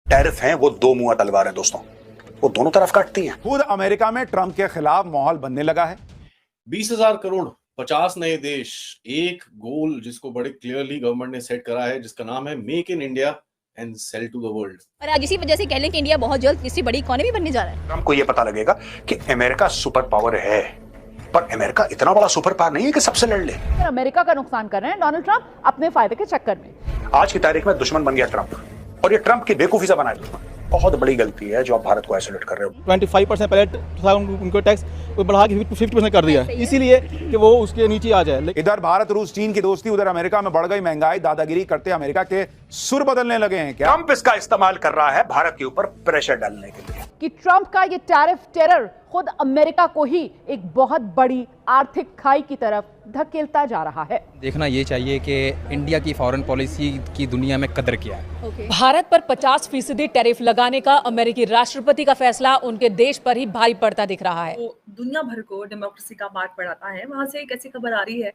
Tariff हैं वो दो मुंह तलवार है दोस्तों, वो दोनों तरफ काटती हैं। खुद अमेरिका में ट्रंप के खिलाफ माहौल बनने लगा है। 20,000 करोड़ 50 नए देश, एक गोल जिसको बड़े क्लियरली गवर्नमेंट ने सेट करा है, जिसका नाम है make in India and sell to the world. और आज इसी वजह से कह लें कि इंडिया बहुत जल्द किसी बड़ी इकोनॉमी बनने जा रहा है। ट्रंप को ये पता लगेगा कि अमेरिका सुपर पावर है, पर अमेरिका इतना बड़ा सुपर पावर नहीं है कि सबसे लड़ ले। अमेरिका का नुकसान कर रहे हैं डोनाल्ड ट्रंप अपने फायदे के चक्कर में। आज की तारीख में दुश्मन बन गया ट्रंप, और ये ट्रंप की बेवकूफी से बना है। बहुत बड़ी गलती है जो आप भारत को आइसोलेट कर रहे हो। 25% पहले था उनको टैक्स बढ़ा के 50% कर दिया, इसीलिए कि वो उसके नीचे आ जाए। इधर भारत रूस चीन की दोस्ती, उधर अमेरिका में बढ़ गई महंगाई, दादागिरी करते अमेरिका के सुर बदलने लगे हैं क्या? ट्रंप इसका इस्तेमाल कर रहा है भारत के ऊपर प्रेशर डालने के लिए। कि ट्रंप का ये टैरिफ टेरर खुद अमेरिका को ही एक बहुत बड़ी आर्थिक खाई की तरफ धकेलता जा रहा है। देखना ये चाहिए कि इंडिया की फॉरेन पॉलिसी की दुनिया में कदर क्या है। भारत पर 50% टैरिफ लगाने का अमेरिकी राष्ट्रपति का फैसला उनके देश पर ही भारी पड़ता दिख रहा है। वो दुनिया भर को डेमोक्रेसी का पाठ पढ़ाता है। वहाँ से एक ऐसी खबर आ रही है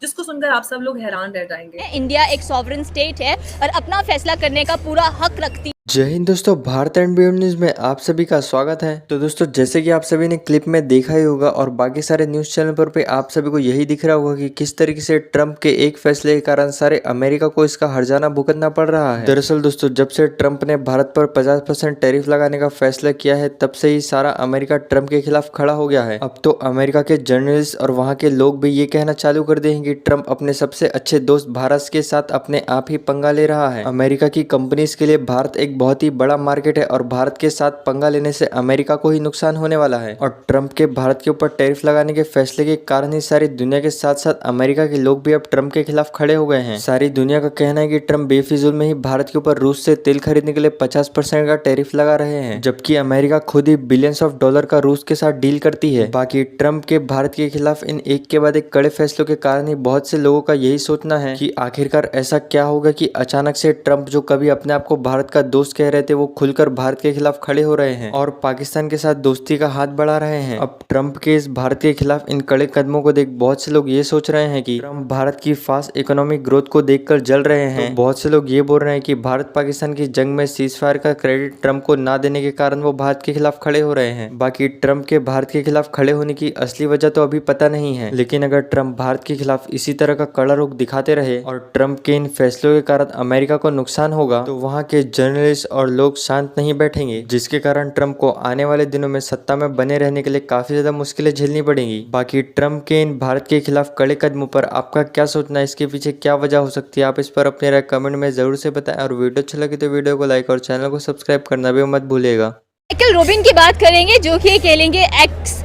जिसको सुनकर आप सब लोग हैरान रह जाएंगे। इंडिया एक सॉवरेन स्टेट है और अपना फैसला करने का पूरा हक रखती है। जय हिंद दोस्तों, भारत एंड बियॉन्ड न्यूज में आप सभी का स्वागत है। तो दोस्तों, जैसे कि आप सभी ने क्लिप में देखा ही होगा और बाकी सारे न्यूज चैनल पर पे आप सभी को यही दिख रहा होगा कि किस तरीके से ट्रंप के एक फैसले के कारण सारे अमेरिका को इसका हर्जाना भुगतना पड़ रहा है। दरअसल दोस्तों, जब से ट्रंप ने भारत पर 50% टैरिफ लगाने का फैसला किया है, तब से ही सारा अमेरिका ट्रंप के खिलाफ खड़ा हो गया है। अब तो अमेरिका के जर्नलिस्ट और वहाँ के लोग भी ये कहना चालू कर दिए हैं कि ट्रंप अपने सबसे अच्छे दोस्त भारत के साथ अपने आप ही पंगा ले रहा है। अमेरिका की कंपनीज के लिए भारत एक बहुत ही बड़ा मार्केट है और भारत के साथ पंगा लेने से अमेरिका को ही नुकसान होने वाला है। और ट्रंप के भारत के ऊपर टैरिफ लगाने के फैसले के कारण ही सारी दुनिया के साथ साथ अमेरिका के लोग भी अब ट्रंप के खिलाफ खड़े हो गए हैं। सारी दुनिया का कहना है कि ट्रंप बेफिजूल में ही भारत के ऊपर रूस से तेल खरीदने के लिए 50% का टैरिफ लगा रहे हैं, जबकि अमेरिका खुद ही बिलियंस ऑफ डॉलर का रूस के साथ डील करती है। बाकी ट्रंप के भारत के खिलाफ इन एक के बाद एक कड़े फैसलों के कारण ही बहुत से लोगों का यही सोचना है कि आखिरकार ऐसा क्या होगा कि अचानक से ट्रंप, जो कभी अपने आप को भारत का दोस्त कह रहे थे, वो खुलकर भारत के खिलाफ खड़े हो रहे हैं और पाकिस्तान के साथ दोस्ती का हाथ बढ़ा रहे हैं। अब ट्रंप के इस भारत के खिलाफ इन कड़े कदमों को देख बहुत से लोग ये सोच रहे हैं कि ट्रंप भारत की फास्ट इकोनॉमिक ग्रोथ को देखकर जल रहे हैं। तो बहुत से लोग ये बोल रहे हैं कि भारत पाकिस्तान की जंग में सीजफायर का क्रेडिट ट्रंप को ना देने के कारण वो भारत के खिलाफ खड़े हो रहे हैं। बाकी ट्रंप के भारत के खिलाफ खड़े होने की असली वजह तो अभी पता नहीं है, लेकिन अगर ट्रंप भारत के खिलाफ इसी तरह का कड़ा रुख दिखाते रहे और ट्रंप के इन फैसलों के कारण अमेरिका को नुकसान होगा, तो वहाँ के जर्नलिस्ट और लोग शांत नहीं बैठेंगे, जिसके कारण ट्रंप को आने वाले दिनों में सत्ता में बने रहने के लिए काफी ज्यादा मुश्किलें झेलनी पड़ेंगी। बाकी ट्रंप के इन भारत के खिलाफ कड़े कदमों पर आपका क्या सोचना है, इसके पीछे क्या वजह हो सकती है, आप इस पर अपने राय कमेंट में जरूर से बताएं। और वीडियो अच्छा लगे तो वीडियो को लाइक और चैनल को सब्सक्राइब करना भी मत भूलिएगा। माइकल रोबिन की बात करेंगे, जो कि कह लेंगे एक्स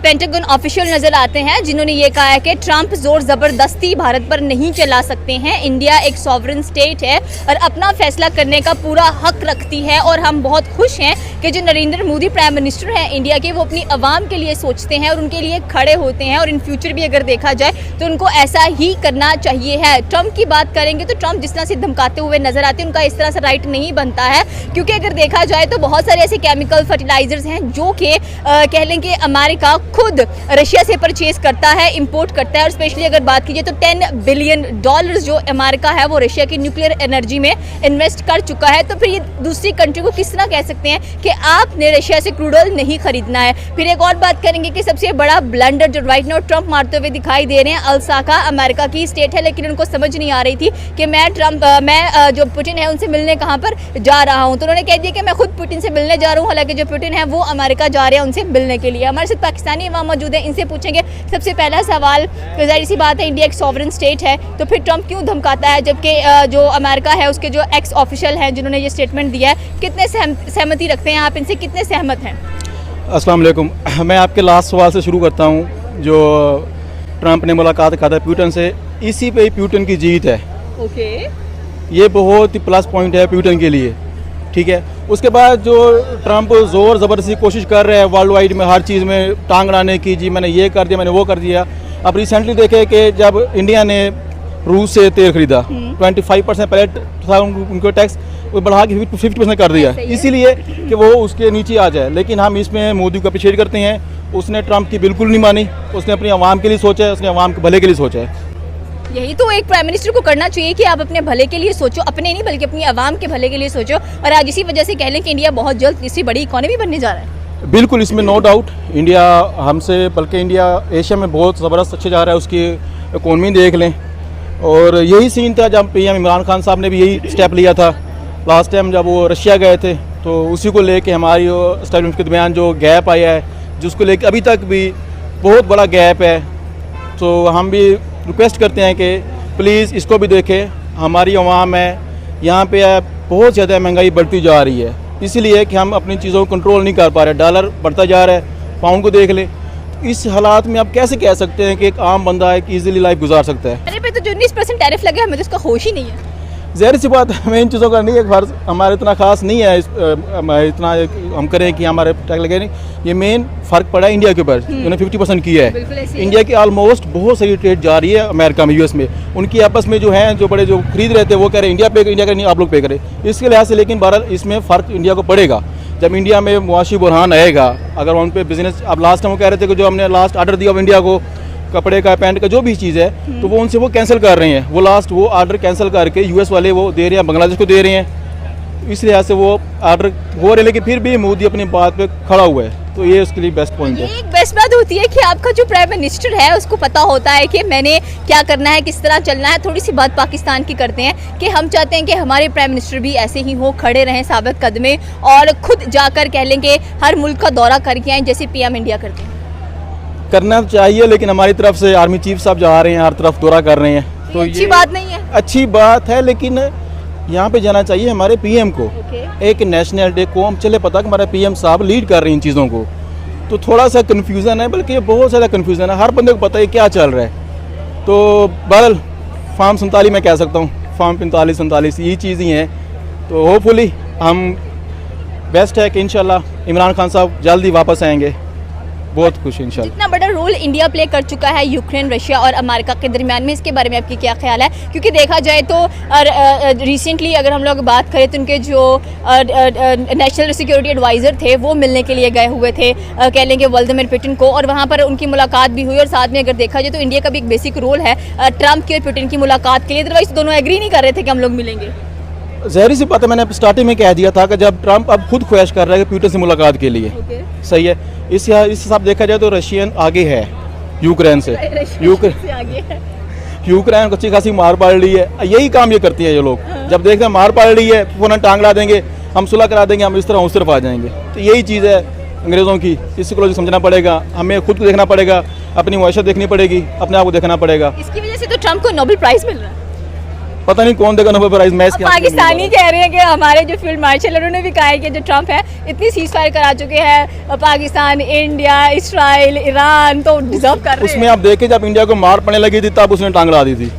पेंटागन ऑफिशियल नजर आते हैं, जिन्होंने ये कहा है कि ट्रंप जोर जबरदस्ती भारत पर नहीं चला सकते हैं। इंडिया एक सॉवरेन स्टेट है और अपना फैसला करने का पूरा हक रखती है और हम बहुत खुश हैं कि जो नरेंद्र मोदी प्राइम मिनिस्टर हैं इंडिया के, वो अपनी आवाम के लिए सोचते हैं और उनके लिए खड़े होते हैं। और इन फ्यूचर भी अगर देखा जाए तो उनको ऐसा ही करना चाहिए है। ट्रंप की बात करेंगे तो ट्रंप जिस तरह से धमकाते हुए नजर आते हैं, उनका इस तरह से राइट नहीं बनता है, क्योंकि अगर देखा जाए तो बहुत सारे ऐसे केमिकल फर्टिलाइजर्स हैं जो कि कह लें कि अमेरिका खुद रशिया से परचेज करता है, इंपोर्ट करता है। और स्पेशली अगर बात कीजिए तो $10 बिलियन जो अमेरिका है वो रशिया की न्यूक्लियर एनर्जी में इन्वेस्ट कर चुका है। तो फिर ये दूसरी कंट्री को किस तरह कह सकते हैं कि आपने रशिया से क्रूड ऑयल नहीं खरीदना है। फिर एक और बात करेंगे कि सबसे बड़ा ब्लंडर जो राइट नाउ ट्रंप मारते हुए दिखाई दे रहे हैं, अल्साका अमेरिका की स्टेट है, लेकिन उनको समझ नहीं आ रही थी कि मैं जो पुतिन है उनसे मिलने कहाँ पर जा रहा हूँ। तो उन्होंने कह दिया कि मैं खुद पुतिन से मिलने जा रहा हूँ, हालांकि जो पुतिन है वो अमेरिका जा रहे हैं उनसे मिलने के लिए। हमारे साथ पाकिस्तानी वहाँ मौजूद है, इनसे पूछेंगे सबसे पहला सवाल। जाहिर सी बात है, इंडिया एक सॉवरेन स्टेट है, तो फिर ट्रंप क्यों धमकाता है, जबकि जो अमेरिका है उसके जो एक्स ऑफिशियल हैं जिन्होंने ये स्टेटमेंट दिया है, कितने सहमति रखते हैं आप, इनसे कितने सहमत हैं? अस्सलाम वालेकुम। मैं आपके लास्ट सवाल से शुरू करता हूँ। जो ट्रंप ने मुलाकात कहा था प्यूटन से, इसी पे ही प्यूटन की जीत है। ओके, ये बहुत ही प्लस पॉइंट है प्यूटन के लिए, ठीक है। उसके बाद जो ट्रंप ज़ोर ज़बरदस्ती कोशिश कर रहे हैं वर्ल्ड वाइड में हर चीज़ में टांग अड़ाने की, जी मैंने ये कर दिया, मैंने वो कर दिया। अब रिसेंटली देखे कि जब इंडिया ने रूस से तेल खरीदा, 25% पहले था उनको टैक्स बढ़ा के 50% कर दिया, इसीलिए कि वो उसके नीचे आ जाए। लेकिन हम इसमें मोदी को अप्रिशिएट करते हैं, उसने ट्रंप की बिल्कुल नहीं मानी, उसने अपनी आवाम के लिए सोचा है, उसने आवाम के भले के लिए सोचा है। यही तो एक प्राइम मिनिस्टर को करना चाहिए कि आप अपने भले के लिए सोचो, अपने नहीं बल्कि अपनी आवाम के भले के लिए सोचो। और आज इसी वजह से कह लें कि इंडिया बहुत जल्द इससे बड़ी इकोनॉमी बनने जा रहा है। बिल्कुल, इसमें नो डाउट इंडिया हमसे, बल्कि इंडिया एशिया में बहुत ज़बरदस्त अच्छे जा रहा है। उसकी इकोनॉमी देख लें, और यही सीन था जब पीएम इमरान खान साहब ने भी यही स्टेप लिया था लास्ट टाइम जब वो रशिया गए थे। तो उसी को लेके हमारी स्टेटमेंट के दरमियान जो गैप आया है, जिसको लेके अभी तक भी बहुत बड़ा गैप है। तो हम भी रिक्वेस्ट करते हैं कि प्लीज़ इसको भी देखें। हमारी अवाम है यहाँ पे बहुत ज़्यादा महंगाई बढ़ती जा रही है, इसलिए कि हम अपनी चीज़ों को कंट्रोल नहीं कर पा रहे। डॉलर बढ़ता जा रहा है, पाउंड को देख ले। इस हालात में आप कैसे कह सकते हैं कि एक आम बंदा एक ईजिली लाइफ गुजार सकता है? अरे पे तो जो 19% टैरिफ लगे हमें तो इसका होश ही नहीं है। ज़ाहिर सी बात है, हमें इन चीज़ों का नहीं है फर्ज, हमारे इतना खास नहीं है इतना हम करें कि हमारे टैक्स लगे नहीं। ये मेन फ़र्क पड़ा है इंडिया के ऊपर, उन्होंने 50% किया है। इंडिया की ऑलमोस्ट बहुत सारी ट्रेड जा रही है अमेरिका में, यूएस में। उनकी आपस में जो हैं जो बड़े जो खरीद रहे थे वो कह रहे हैं इंडिया पे, इंडिया का नहीं आप लोग पे करें। इसके लिहाज से लेकिन बहरहाल इसमें फ़र्क इंडिया को पड़ेगा जब इंडिया में मुआशी बुरहान आएगा। अगर उन पर बिजनेस, अब लास्ट टाइम वो कह रहे थे कि जो हमने लास्ट ऑर्डर दिया इंडिया को कपड़े का, पैंट का, जो भी चीज़ है, तो वो उनसे वो कैंसिल कर रहे हैं। वो ऑर्डर कैंसिल करके यूएस वाले वो दे रहे हैं, बांग्लादेश को दे रहे हैं। इस लिहाज से वो ऑर्डर हो रहे हैं, लेकिन फिर भी मोदी अपनी बात पे खड़ा हुआ है। तो ये उसके लिए बेस्ट पॉइंट है। एक बेस्ट बात होती है कि आपका जो प्राइम मिनिस्टर है उसको पता होता है कि मैंने क्या करना है, किस तरह चलना है। थोड़ी सी बात पाकिस्तान की करते हैं कि हम चाहते हैं कि हमारे प्राइम मिनिस्टर भी ऐसे ही हो, खड़े रहें साबित कदमे, और खुद जाकर कह लेंगे हर मुल्क का दौरा करके आए जैसे पीएम इंडिया करते हैं। करना चाहिए, लेकिन हमारी तरफ से आर्मी चीफ साहब जा रहे हैं, हर तरफ दौरा कर रहे हैं, तो अच्छी बात नहीं है। अच्छी बात है, लेकिन यहाँ पे जाना चाहिए हमारे पीएम को। एक नेशनल डे को हम चले पता कि हमारे पीएम साहब लीड कर रहे हैं इन चीज़ों को। तो थोड़ा सा कन्फ्यूज़न है, बल्कि बहुत ज़्यादा कन्फ्यूज़न है, हर बंदे को पता है क्या चल रहा है। तो बहरहाल फार्म 47 मैं कह सकता हूँ, फार्म 45-47 ये चीज़ ही हैं। तो होपफुली हम बेस्ट है कि इंशाल्लाह इमरान खान साहब जल्दी वापस आएंगे, बहुत खुश इंशाल्लाह। इतना बड़ा रोल इंडिया प्ले कर चुका है यूक्रेन, रशिया और अमेरिका के दरमियान में, इसके बारे में आपकी क्या ख्याल है? क्योंकि देखा जाए तो रिसेंटली अगर हम लोग बात करें तो उनके जो नेशनल सिक्योरिटी एडवाइज़र थे वो मिलने के लिए गए हुए थे, कह लेंगे व्लादिमीर पुतिन को, और वहाँ पर उनकी मुलाकात भी हुई। और साथ में अगर देखा जाए तो इंडिया का भी एक बेसिक रोल है ट्रंप की और पुतिन की मुलाकात के लिए। अदरवाइज दोनों एग्री नहीं कर रहे थे कि हम लोग मिलेंगे। ज़ाहिर सी बात है, मैंने स्टार्टिंग में कह दिया था कि जब ट्रंप अब खुद ख्वाहिश कर रहा है कि पुतिन से मुलाकात के लिए, सही है। इस हिसाब देखा जाए तो रशियन आगे है यूक्रेन से। यूक्रेन को अच्छी खासी मार पड़ रही है, यही काम ये करती है ये लोग। जब देखते हैं मार पड़ रही है, फ़ौरन टांग ला देंगे, हम सुलह करा देंगे, हम इस तरफ उस तरफ आ जाएंगे। तो यही चीज़ है अंग्रेज़ों की, इसको समझना पड़ेगा, हमें खुद को देखना पड़ेगा, अपनी मुआशरत देखनी पड़ेगी, अपने आप को देखना पड़ेगा। इसकी वजह से तो ट्रंप को नोबेल प्राइज़ मिल रहा है। पता नहीं कौन देगा नोबेल प्राइज। मैं पाकिस्तानी कह रहे हैं कि हमारे जो फील्ड मार्शल उन्होंने भी कहा है कि जो ट्रंप है इतनी सीज फायर करा चुके हैं पाकिस्तान, इंडिया, इस्राइल, ईरान, तो डिजर्व कर रहे हैं। उसमें आप देखें जब इंडिया को मार पड़ने लगी थी तब उसने टांग ला दी थी।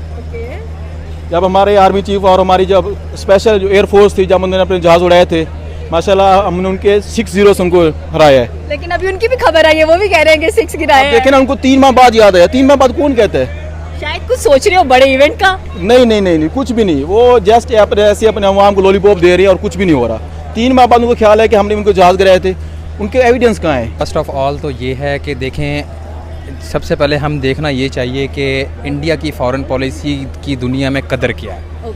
जब हमारे आर्मी चीफ और हमारी जब स्पेशल जो एयरफोर्स थी, जब उन्होंने अपने जहाज उड़ाए थे, माशाल्लाह हमने उनके 6-0 से उनको हराया है। लेकिन अभी उनकी भी खबर आई है, वो भी कह रहे हैं कि 6 गिराए। देखें ना, उनको 3 माह बाद याद आया। 3 माह बाद कौन कहता है? शायद कुछ सोच रहे हो बड़े इवेंट का। नहीं, कुछ भी नहीं। वो जस्ट ऐसे अपने अवाम को लॉलीपॉप दे रही है और कुछ भी नहीं हो रहा। 3 माह बाद उनको ख्याल है कि हमने उनको जहाज गिराए थे। उनके एविडेंस कहाँ हैं? फर्स्ट ऑफ ऑल तो ये है कि देखें, सबसे पहले हम देखना ये चाहिए कि इंडिया की फॉरेन पॉलिसी की दुनिया में कदर क्या है।